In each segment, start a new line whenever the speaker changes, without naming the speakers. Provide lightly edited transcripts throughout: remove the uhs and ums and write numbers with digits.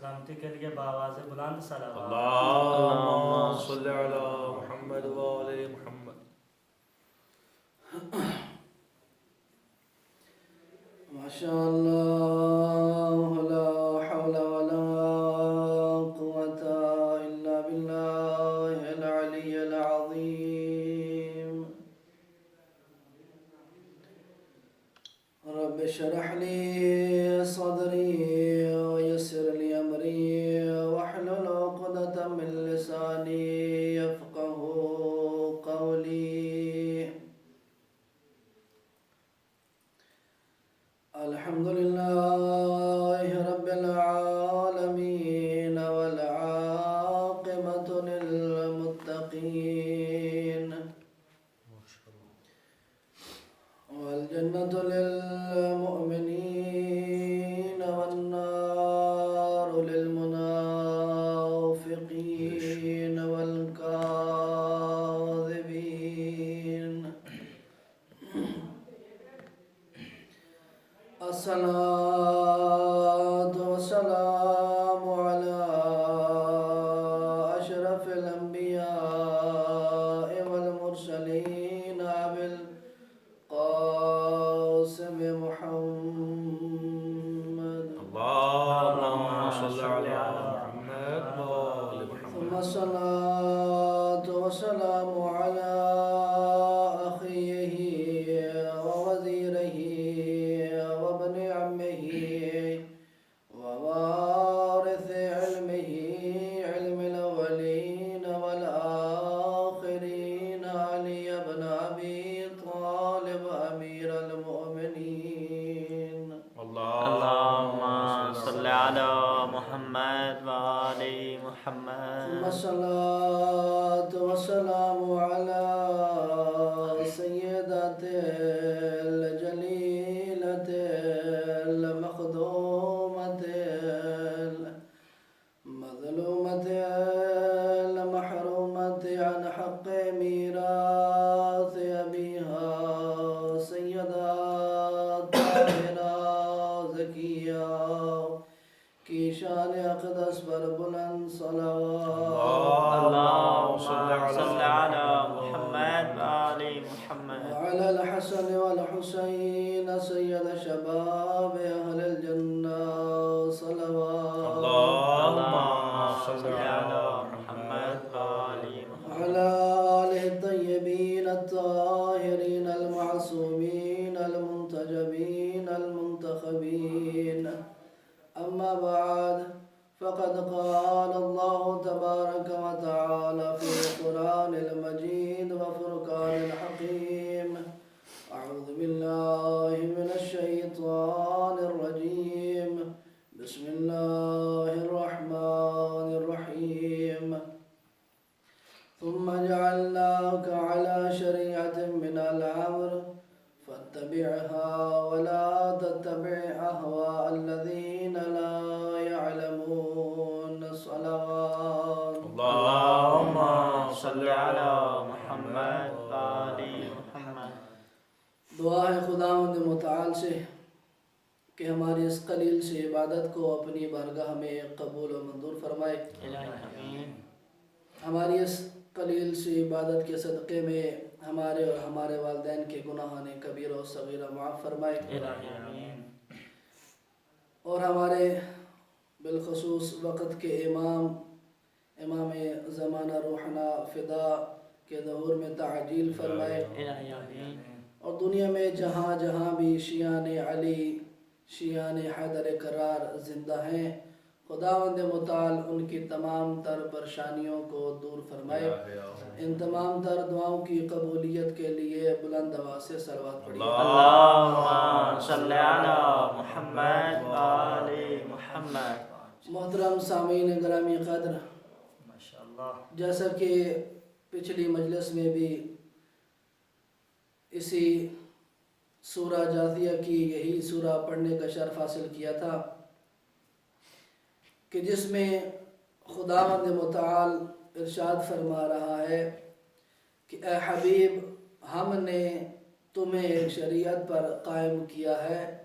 سلامتی کے لیے بآواز بلند صلوات۔
اللهم صل على محمد وآل محمد۔
ما شاء الله لا حول ولا قوة إلا بالله العلي العظيم۔ رب اشرح لي صدري ويسر لي أمري واحلل عقدة من لساني يفقه قولي۔ الحمد لله رب العالمين والعاقبة للمتقين والجنة للمؤمنين والنار للمنافقين والكاذبين۔ الصلاة والسلام على أشرف الأنبياء والمرسلين أبي القاسم محمد،
اللهم صل على محمد وآل محمد۔
ثم الصلاة والسلام على أخيه ووزيره وابن عمه ووارث علمه علم الأولين والآخرين علي بن أبي طالب أمير المؤمنين۔
اللهم صل على محمد وآل محمد۔
ثم الصلاة والسلام على سيدة الجليلة المخدومة المظلومة المحرومة عن حق ميراث أبيها سيدة طاهرة زكية کی شان اقدس پر بلند صلوات۔
اللهم صل على محمد وآل محمد۔
وعلى الحسن والحسين سيد شباب أهل الجنة صلوات۔
اللهم صل على
على محمد وآل محمد۔
وعلى آله الطيبين الطاهرين المعصومين المنتجبين المنتخبين۔ أما بعد، فقد قال الله تبارك وتعالى في القرآن المجيد وفرقان الحكيم: أعوذ بالله من الشيطان الرجيم، بسم الله الرحمن الرحيم، ثم جعلناك على شريعة من الأمر فاتبعها ولا تتبع أهواء الذين لا يعلمون۔ صلوات۔
اللهم صل على محمد وآل محمد۔
دعا ہے خداوند متعال سے کہ ہماری اس قلیل سے عبادت کو اپنی بارگاہ میں قبول و منظور فرمائے۔
الہی آمین۔
ہماری اس قلیل سی عبادت کے صدقے میں ہمارے اور ہمارے والدین کے گناہان کبیرہ و صغیرہ معاف فرمائے،
الہی آمین۔
اور ہمارے بالخصوص وقت کے امام زمانہ روحنا فدا کے ظہور میں تعجیل فرمائے،
الہی آمین۔
اور دنیا میں جہاں جہاں بھی شیعان علی شیعان حیدر کرار زندہ ہیں، خداوند متعال ان کی تمام تر پریشانیوں کو دور فرمائے۔ ان تمام تر دعاؤں کی قبولیت کے لیے بلند آواز سے صلوات پڑھیے۔
اللهم صل على محمد وآل محمد۔
محترم سامعین گرامی قدر،
ماشاءاللہ۔
جیسا کہ پچھلی مجلس میں بھی اسی سورہ جاثیہ کی یہی سورہ پڑھنے کا شرف حاصل کیا تھا کہ جس میں خداوند متعال ارشاد فرما رہا ہے کہ اے حبیب، ہم نے تمہیں ایک شریعت پر قائم کیا ہے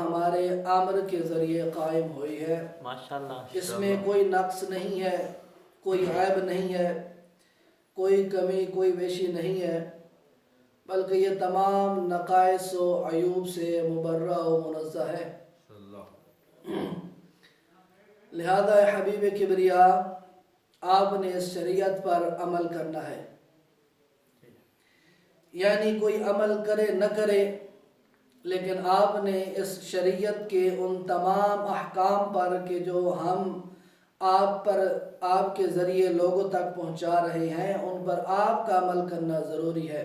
ہمارے امر کے ذریعے قائم ہوئی ہے،
ماشاءاللہ
اس میں کوئی نقص نہیں ہے، کوئی عیب نہیں ہے، کوئی کمی کوئی بیشی نہیں ہے، بلکہ یہ تمام نقائص و عیوب سے مبرہ و منزہ ہے۔ لہذا اے حبیب کبریا، آپ نے اس شریعت پر عمل کرنا ہے، یعنی کوئی عمل کرے نہ کرے، لیکن آپ نے اس شریعت کے ان تمام احکام پر کہ جو ہم آپ کے ذریعے لوگوں تک پہنچا رہے ہیں، ان پر آپ کا عمل کرنا ضروری ہے،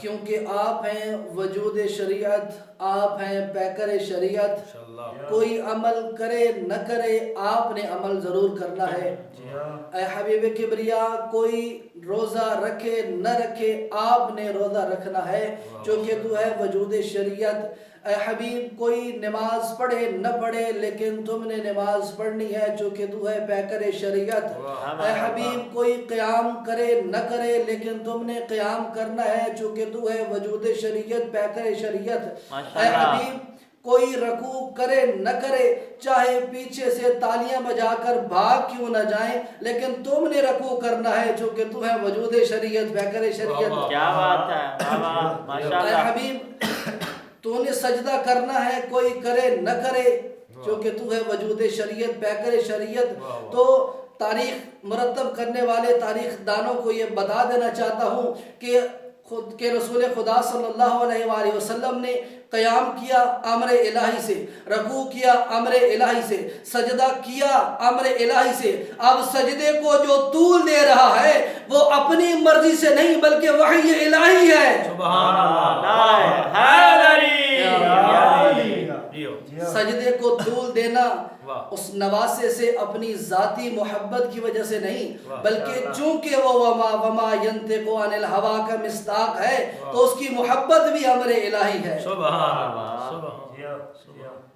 کیونکہ آپ ہیں وجود شریعت، آپ ہیں پیکر شریعت۔ کوئی عمل کرے نہ کرے، آپ نے عمل ضرور کرنا ہے۔ اے حبیب کبریا، کوئی روزہ رکھے نہ رکھے، آپ نے روزہ رکھنا ہے، چونکہ تو ہے وجود شریعت۔ اے حبیب، کوئی نماز پڑھے نہ پڑھے، لیکن تم نے نماز پڑھنی ہے، چونکہ تو ہے پیکر شریعت۔ اے حبیب، کوئی قیام کرے نہ کرے، لیکن تم نے قیام کرنا ہے، چونکہ تو ہے وجود شریعت، پیکر شریعت۔ اے حبیب، کوئی رکوع کرے نہ کرے، چاہے پیچھے سے تالیاں بجا کر بھاگ کیوں نہ جائیں، لیکن تم نے رکوع کرنا ہے، چونکہ تو ہے وجود شریعت، پیکر شریعت۔
کیا بات ہے،
اے
ماشاءاللہ
حبیب، تو نے سجدہ کرنا ہے، کوئی کرے نہ کرے، چونکہ تو ہے وجود شریعت، پیکر شریعت۔ تو تاریخ مرتب کرنے والے تاریخ دانوں کو یہ بتا دینا چاہتا ہوں کہ رسول خدا صلی اللہ علیہ وآلہ وسلم نے قیام کیا امر الہی سے، رکوع کیا امر الہی سے، سجدہ کیا امر الہی سے۔ اب سجدے کو جو طول دے رہا ہے وہ اپنی مرضی سے نہیں بلکہ وحی الہی ہے۔
سبحان اللہ،
نعرہ حیدری،
سجدے کو طول دینا اس نواسے سے اپنی ذاتی محبت کی وجہ سے نہیں، بلکہ چونکہ وہ وما ینطق عن الہوا کا مصداق ہے، تو اس کی محبت بھی امر الہی ہے۔
سبحان اللہ،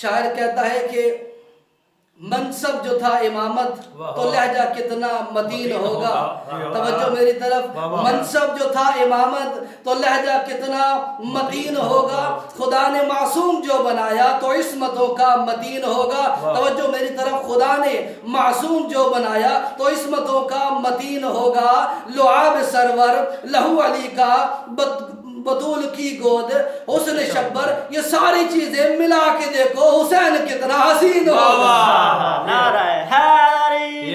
شاعر کہتا ہے کہ منصب جو تھا امامت تو لہجہ کتنا متین ہوگا۔ توجہ میری طرف، منصب جو تھا امامت تو لہجہ کتنا متین ہوگا۔ خدا نے معصوم جو بنایا تو عصمتوں کا متین ہوگا۔ توجہ میری طرف، خدا نے معصوم جو بنایا تو عصمتوں کا متین ہوگا۔ لعاب سرور، لہو علی کا بطول کی گود، حسن شبر، یہ ساری چیزیں ملا کے دیکھو حسین کتنا حسین ہوگا۔
نعرہ حیدری،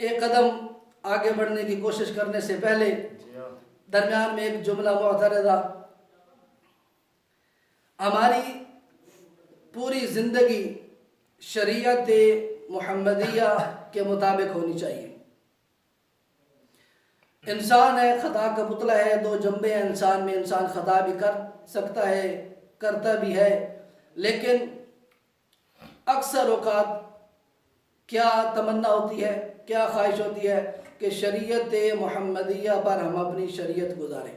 ایک قدم آگے بڑھنے کی کوشش کرنے سے پہلے درمیان میں ایک جملہ معترضہ۔ ہماری پوری زندگی شریعت محمدیہ کے مطابق ہونی چاہیے۔ انسان ہے، خطا کا پتلا ہے، دو جنبے ہیں انسان میں، انسان خطا بھی کر سکتا ہے، کرتا بھی ہے، لیکن اکثر اوقات کیا تمنا ہوتی ہے، کیا خواہش ہوتی ہے کہ شریعت محمدیہ پر ہم اپنی شریعت گزاریں۔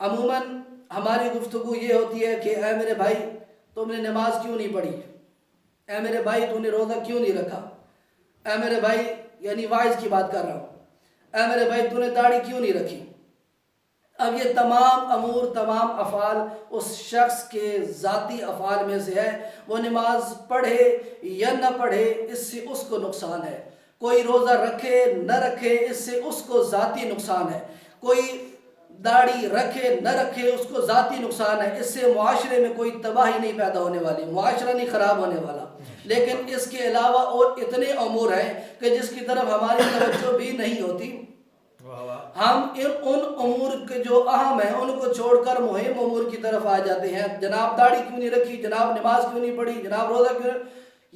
عموماً ہماری گفتگو یہ ہوتی ہے کہ اے میرے بھائی تم نے نماز کیوں نہیں پڑھی، اے میرے بھائی تو نے روزہ کیوں نہیں رکھا، اے میرے بھائی، یعنی واعظ کی بات کر رہا ہوں، اے میرے بھائی تو نے داڑھی کیوں نہیں رکھی۔ اب یہ تمام امور، تمام افعال اس شخص کے ذاتی افعال میں سے ہے، وہ نماز پڑھے یا نہ پڑھے اس سے اس کو نقصان ہے، کوئی روزہ رکھے نہ رکھے اس سے اس کو ذاتی نقصان ہے، کوئی داڑھی رکھے نہ رکھے اس کو ذاتی نقصان ہے، اس سے معاشرے میں کوئی تباہی نہیں پیدا ہونے والی، معاشرہ نہیں خراب ہونے والا۔ لیکن اس کے علاوہ اور اتنے امور ہیں کہ جس کی طرف ہماری توجہ بھی نہیں ہوتی، ہم ان امور کے جو اہم ہیں ان کو چھوڑ کر مہم امور کی طرف آ جاتے ہیں۔ جناب داڑھی کیوں نہیں رکھی، جناب نماز کیوں نہیں پڑھی، جناب روزہ کیوں نہیں،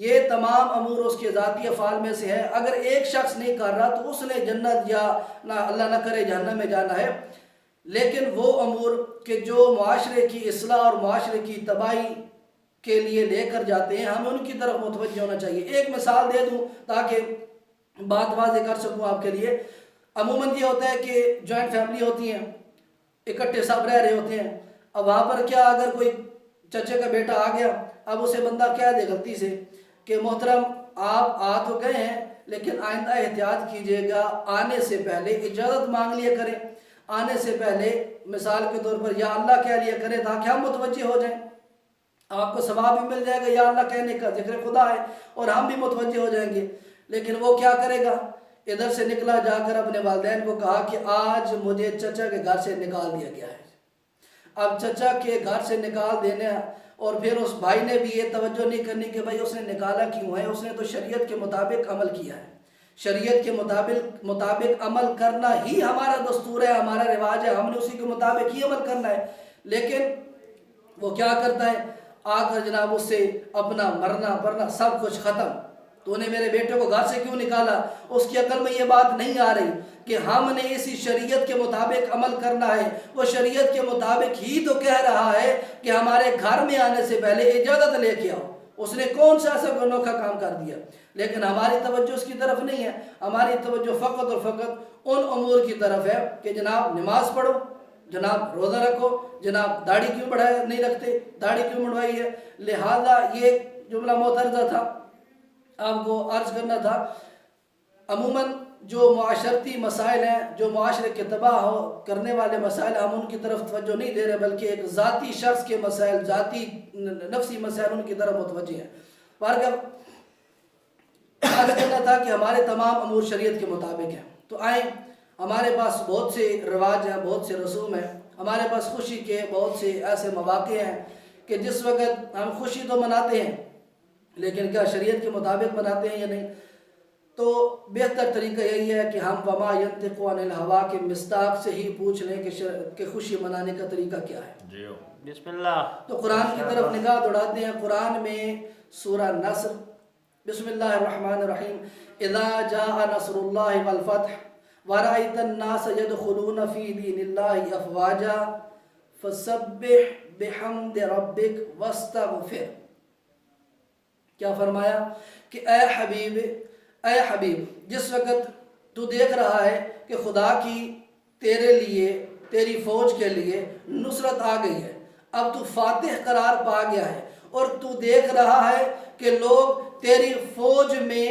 یہ تمام امور اس کے ذاتی افعال میں سے ہے۔ اگر ایک شخص نہیں کر رہا تو اس نے جنت یا اللہ نہ کرے جہنم میں جانا ہے، لیکن وہ امور کہ جو معاشرے کی اصلاح اور معاشرے کی تباہی کے لیے لے کر جاتے ہیں، ہمیں ان کی طرف متوجہ ہونا چاہیے۔ ایک مثال دے دوں تاکہ بات واضح کر سکوں آپ کے لیے۔ عموماً یہ ہوتا ہے کہ جوائنٹ فیملی ہوتی ہیں، اکٹھے سب رہ رہے ہوتے ہیں، اب وہاں پر کیا اگر کوئی چچے کا بیٹا آ گیا، اب اسے بندہ کہہ دے غلطی سے کہ محترم آپ آ تو گئے ہیں لیکن آئندہ احتیاط کیجیے گا، آنے سے پہلے اجازت مانگ لیا کریں، آنے سے پہلے مثال کے طور پر یا اللہ کہہ لیا کریں تاکہ ہم متوجہ ہو جائیں، آپ کو ثواب بھی مل جائے گا یا اللہ کہنے کا، ذکر خدا ہے، اور ہم بھی متوجہ ہو جائیں گے۔ لیکن وہ کیا کرے گا؟ ادھر سے نکلا، جا کر اپنے والدین کو کہا کہ آج مجھے چچا کے گھر سے نکال دیا گیا ہے۔ اب چچا کے گھر سے نکال دینا، اور پھر اس بھائی نے بھی یہ توجہ نہیں کرنی کہ بھائی اس نے نکالا کیوں ہے، اس نے تو شریعت کے مطابق عمل کیا ہے، شریعت کے مطابق عمل کرنا ہی ہمارا دستور ہے، ہمارا رواج ہے، ہم نے اسی کے مطابق ہی عمل کرنا ہے۔ لیکن وہ کیا کرتا ہے؟ آ کر جناب اس سے اپنا مرنا پرنا سب کچھ ختم، تو نے میرے بیٹے کو گھر سے کیوں نکالا؟ اس کی عقل میں یہ بات نہیں آ رہی کہ ہم نے اسی شریعت کے مطابق عمل کرنا ہے، وہ شریعت کے مطابق ہی تو کہہ رہا ہے کہ ہمارے گھر میں آنے سے پہلے اجازت لے کے آؤ۔ اس نے کون سا ایسا انوکھا کام کر دیا؟ لیکن ہماری توجہ اس کی طرف نہیں ہے، ہماری توجہ فقط اور فقط ان امور کی طرف ہے کہ جناب نماز پڑھو، جناب روزہ رکھو، جناب داڑھی کیوں نہیں رکھتے، داڑھی کیوں منڈوائی ہے۔ لہذا یہ جملہ معترضہ تھا، آپ کو عرض کرنا تھا۔ عموماً جو معاشرتی مسائل ہیں، جو معاشرے کے تباہ کرنے والے مسائل، ہم ان کی طرف توجہ نہیں دے رہے، بلکہ ایک ذاتی شخص کے مسائل، ذاتی نفسی مسائل ان کی طرف متوجہ ہیں۔ بہرکیف عرض کرنا تھا کہ ہمارے تمام امور شریعت کے مطابق ہیں۔ تو آئیں، ہمارے پاس بہت سے رواج ہیں، بہت سے رسوم ہیں، ہمارے پاس خوشی کے بہت سے ایسے مواقع ہیں کہ جس وقت ہم خوشی تو مناتے ہیں، لیکن کیا شریعت کے مطابق مناتے ہیں یا نہیں؟ تو بہتر طریقہ یہی ہے کہ ہم وما ینطق عن الہوا کے مصداق سے ہی پوچھ لیں کہ خوشی منانے کا طریقہ کیا ہے۔
بسم اللہ۔
تو قرآن کی طرف نگاہ دوڑاتے ہیں۔ قرآن میں سورہ نصر، بسم اللہ الرحمن الرحیم، اذا جاء نصر اللہ والفتح ورأیت الناس يدخلون فی دین اللہ افواجا فسبح بحمد ربک واستغفر۔ کیا فرمایا کہ اے حبیب جس وقت تو دیکھ رہا ہے کہ خدا کی تیرے لیے، تیری فوج کے لیے نصرت آ گئی ہے، اب تو فاتح قرار پا گیا ہے، اور تو دیکھ رہا ہے کہ لوگ تیری فوج میں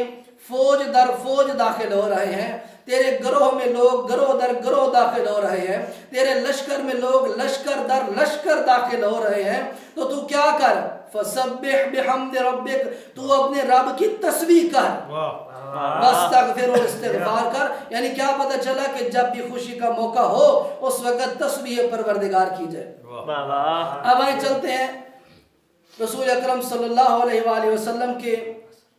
فوج در فوج داخل ہو رہے ہیں، تیرے گروہ میں لوگ گروہ در گروہ داخل ہو رہے ہیں، تیرے لشکر میں لوگ لشکر در لشکر داخل ہو رہے ہیں، تو کیا کر؟ فسبح بحمد ربک، تو اپنے رب کی تسبیح کر، واستغفر، اور استغفار کر۔ یعنی کیا پتہ چلا کہ جب بھی خوشی کا موقع ہو اس وقت تسبیح پروردگار کی جائے۔ اب آئیں چلتے ہیں رسول اکرم صلی اللہ علیہ وآلہ وسلم کے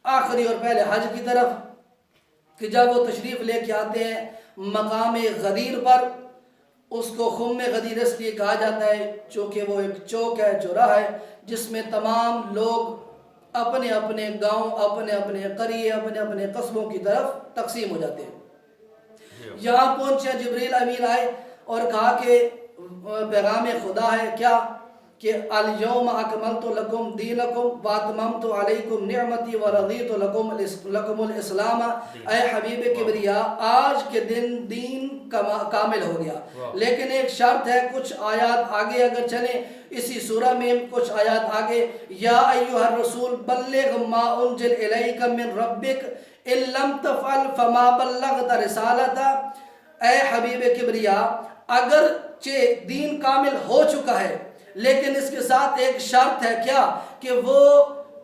آخری اور پہلے حج کی طرف، کہ جب وہ تشریف لے کے آتے ہیں مقام غدیر پر، اس کو خم غدیر اس لیے کہا جاتا ہے چونکہ وہ ایک چوک ہے، چوراہا ہے، جس میں تمام لوگ اپنے اپنے گاؤں، اپنے اپنے قریے، اپنے اپنے قصبوں کی طرف تقسیم ہو جاتے ہیں۔ یہاں پہنچے جبریل امین آئے اور کہا کہ پیغام خدا ہے کیا کہ الیوم اکملت لکم دینکم واتممت علیکم نعمتی ورضیت لکم الاسلام۔ اے حبیب کبریا، آج کے دن دین کامل ہو گیا، لیکن ایک شرط ہے، کچھ آیات آگے اگر چلیں اسی سورہ میں کچھ آیات آگے، یا ایھا الرسول بلغ ما انزل الیک من ربک ان لم تفعل فما بلغت رسالتہ۔ اے حبیب کبریا، اگرچہ دین کامل ہو چکا ہے لیکن اس کے ساتھ ایک شرط ہے، کیا کہ وہ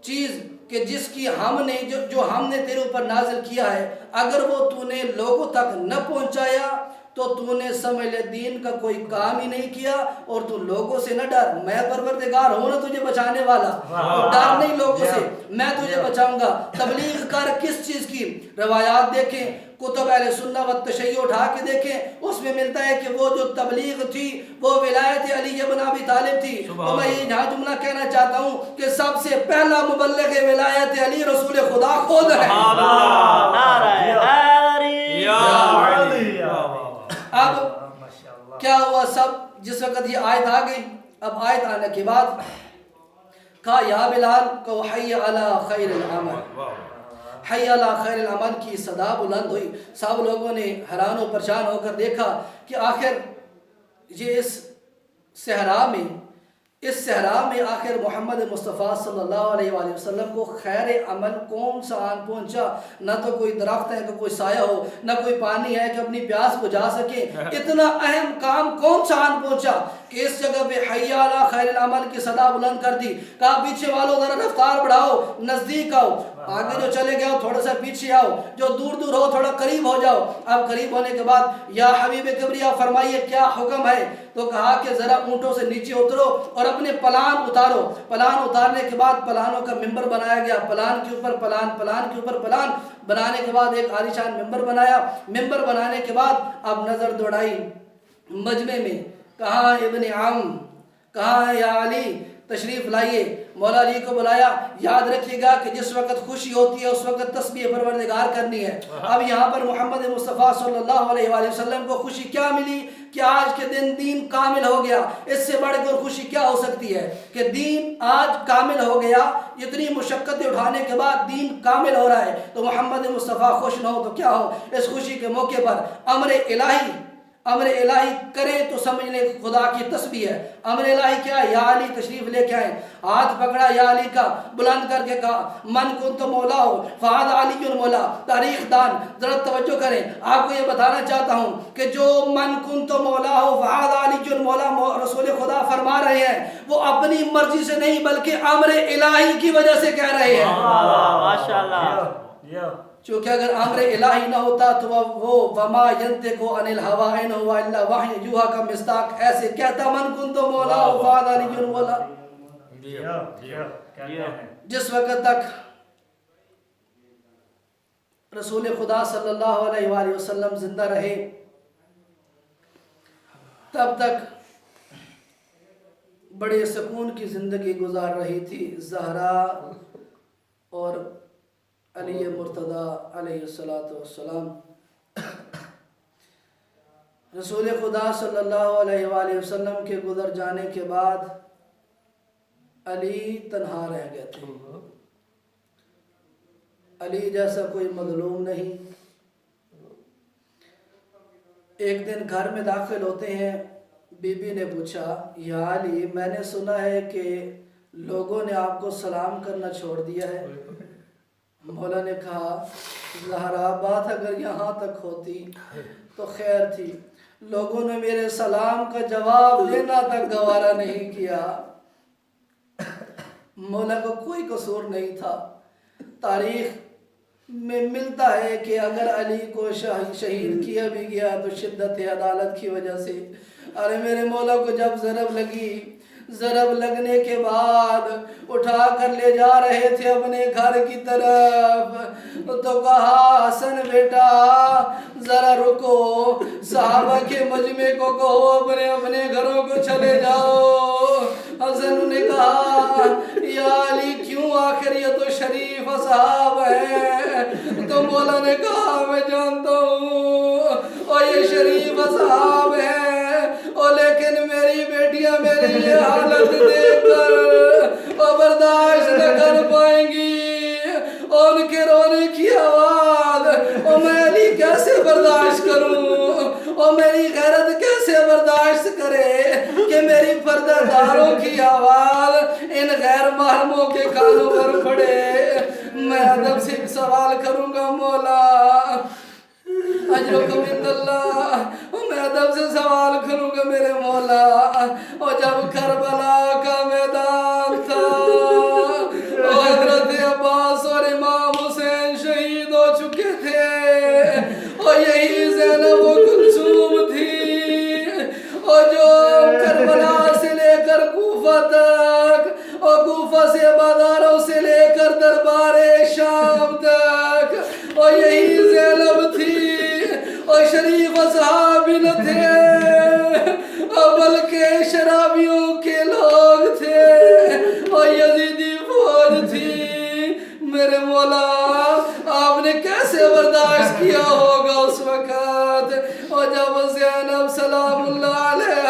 چیز کہ جس کی ہم نے جو ہم نے تیرے اوپر نازل کیا ہے، اگر وہ تو نے لوگوں تک نہ پہنچایا تو تو نے سمجھ لے دین کا کوئی کام ہی نہیں کیا، اور تو لوگوں سے نہ ڈر، میں پروردگار ہوں نا تجھے بچانے والا، تو ڈر نہیں لوگوں سے، میں تجھے بچاؤں گا۔ تبلیغ کر کس چیز کی؟ روایات دیکھیں، کتب اہل سنہ و تشیع اٹھا کے دیکھیں، اس میں ملتا ہے کہ وہ جو تبلیغ تھی وہ ولایت علی بن ابی طالب تھی۔ تو میں یہاں جملہ کہنا چاہتا ہوں کہ سب سے پہلا مبلغ ولایت علی رسول خدا خود ہے۔ اب کیا ہوا؟ سب جس وقت یہ آیت آ گئی، اب آیت آنے کے بعد کہا یا بلال کو حی علی خیر العمل، حی علی خیر العمل کی صدا بلند ہوئی۔ سب لوگوں نے حیران و پریشان ہو کر دیکھا کہ آخر یہ اس صحرا میں، اس صحرا میں آخر محمد مصطفیٰ صلی اللہ علیہ وآلہ وسلم کو خیر عمل کون سا آن پہنچا؟ نہ تو کوئی درخت ہے کہ کوئی سایہ ہو، نہ کوئی پانی ہے کہ اپنی پیاس بجھا سکے۔ اتنا اہم کام کون سا آن پہنچا کہ اس جگہ پہ حی علی خیر العمل کی صدا بلند کر دی، کہا پیچھے والوں ذرا رفتار بڑھاؤ، نزدیک آؤ، آگے جو چلے گئے ہو تھوڑا سا پیچھے آؤ، جو دور دور ہو تھوڑا قریب ہو جاؤ۔ اب قریب ہونے کے بعد یا حبیب کبریا فرمائیے کیا حکم ہے؟ تو کہا کہ ذرا اونٹوں سے نیچے اترو اور اپنے پلان اتارو۔ پلان اتارنے کے بعد پلانوں کا ممبر بنایا گیا، پلان کے اوپر پلان، پلان کے اوپر پلان بنانے کے بعد ایک عالیشان ممبر بنایا۔ ممبر بنانے کے بعد اب نظر دوڑائی مجمع میں، کہاں ابن عم، کہاں یا علی تشریف لائیے۔ مولا علی کو بلایا۔ یاد رکھیے گا کہ جس وقت خوشی ہوتی ہے اس وقت تسبیح پروردگار کرنی ہے۔ اب یہاں پر محمد مصطفیٰ صلی اللہ علیہ وآلہ وسلم کو خوشی کیا ملی کہ آج کے دن دین کامل ہو گیا۔ اس سے بڑھ کر خوشی کیا ہو سکتی ہے کہ دین آج کامل ہو گیا، اتنی مشقتیں اٹھانے کے بعد دین کامل ہو رہا ہے۔ تو محمد مصطفیٰ خوش نہ ہو تو کیا ہو؟ اس خوشی کے موقع پر امر الہی کریں تو سمجھ لیں خدا کی تسبیح ہے۔ امر الہی کیا ہے؟ یا علی تشریف لے کے آئے، ہاتھ پکڑا یا علی کا، بلند کر کے کہا من کنت مولا ہو فہذا علی المولا۔ تاریخ دان ذرا توجہ کریں، آپ کو یہ بتانا چاہتا ہوں کہ جو من کنت مولا ہو فہذا علی المولا رسول خدا فرما رہے ہیں وہ اپنی مرضی سے نہیں بلکہ امر الہی کی وجہ سے کہہ رہے ہیں۔
ماشاءاللہ۔
چونکہ اگر امر الہی نہ ہوتا تو وہ وما ینطق عن الہوی ان هو الا وحی یوحی کا مصداق ایسے کہتا من کنت مولا فہذا علی المولا۔ جس وقت تک رسول خدا صلی اللہ علیہ وآلہ وسلم زندہ رہے تب تک بڑے سکون کی زندگی گزار رہی تھی زہرا اور علی مرتضیٰ علیہ السلام۔ رسول خدا صلی اللہ علیہ وآلہ وسلم کے گزر جانے کے بعد علی تنہا رہ گئے تھے۔ علی جیسا کوئی مظلوم نہیں۔ ایک دن گھر میں داخل ہوتے ہیں، بی بی نے پوچھا یا علی میں نے سنا ہے کہ لوگوں نے آپ کو سلام کرنا چھوڑ دیا ہے۔ مولا نے کہا زہرا بات اگر یہاں تک ہوتی تو خیر تھی، لوگوں نے میرے سلام کا جواب دینا تک گوارا نہیں کیا۔ مولا کو کوئی قصور نہیں تھا۔ تاریخ میں ملتا ہے کہ اگر علی کو شہید کیا بھی گیا تو شدت عدالت کی وجہ سے۔ ارے میرے مولا کو جب ضرب لگی، ضرب لگنے کے بعد اٹھا کر لے جا رہے تھے اپنے گھر کی طرف تو کہا حسن بیٹا ذرا رکو، صحابہ کے مجمع کو کہو اپنے اپنے گھروں کو چلے جاؤ۔ حسن نے کہا یا علی کیوں، آخر یہ تو شریف اصحاب ہیں۔ تو مولا نے کہا میں جانتا ہوں اور یہ شریف اصحاب ہیں اور لیکن میری بیٹیاں میری یہ حالت دیکھ کر برداشت نہ کر پائیں گی، ان کے رونے کی آواز اور میں علی کیسے برداشت کروں، اور میری غیرت کیسے برداشت کرے کہ میری پردہ داروں کی آواز ان غیر محرموں کے کانوں پر پڑے۔ میں ادب سے ایک سوال کروں گا مولا اجرکم عند اللہ، میں ادب سے سوال کروں گا میرے مولا، اور جب کربلا کا میدان تھا اور حضرت عباس اور امام حسین شہید ہو چکے تھے اور یہی زینب و کلثوم تھی، اور جو کربلا سے لے کر کوفہ تک اور کوفہ سے بازاروں سے لے کر دربار شام تک اور یہی زینب تھی اور شریف اصحاب نہ تھے بلکہ شرابیوں کے لوگ تھے اور یزیدی فوج تھی۔ میرے مولا آپ نے کیسے برداشت کیا ہوگا اس وقت، اور جب زینب سلام اللہ علیہ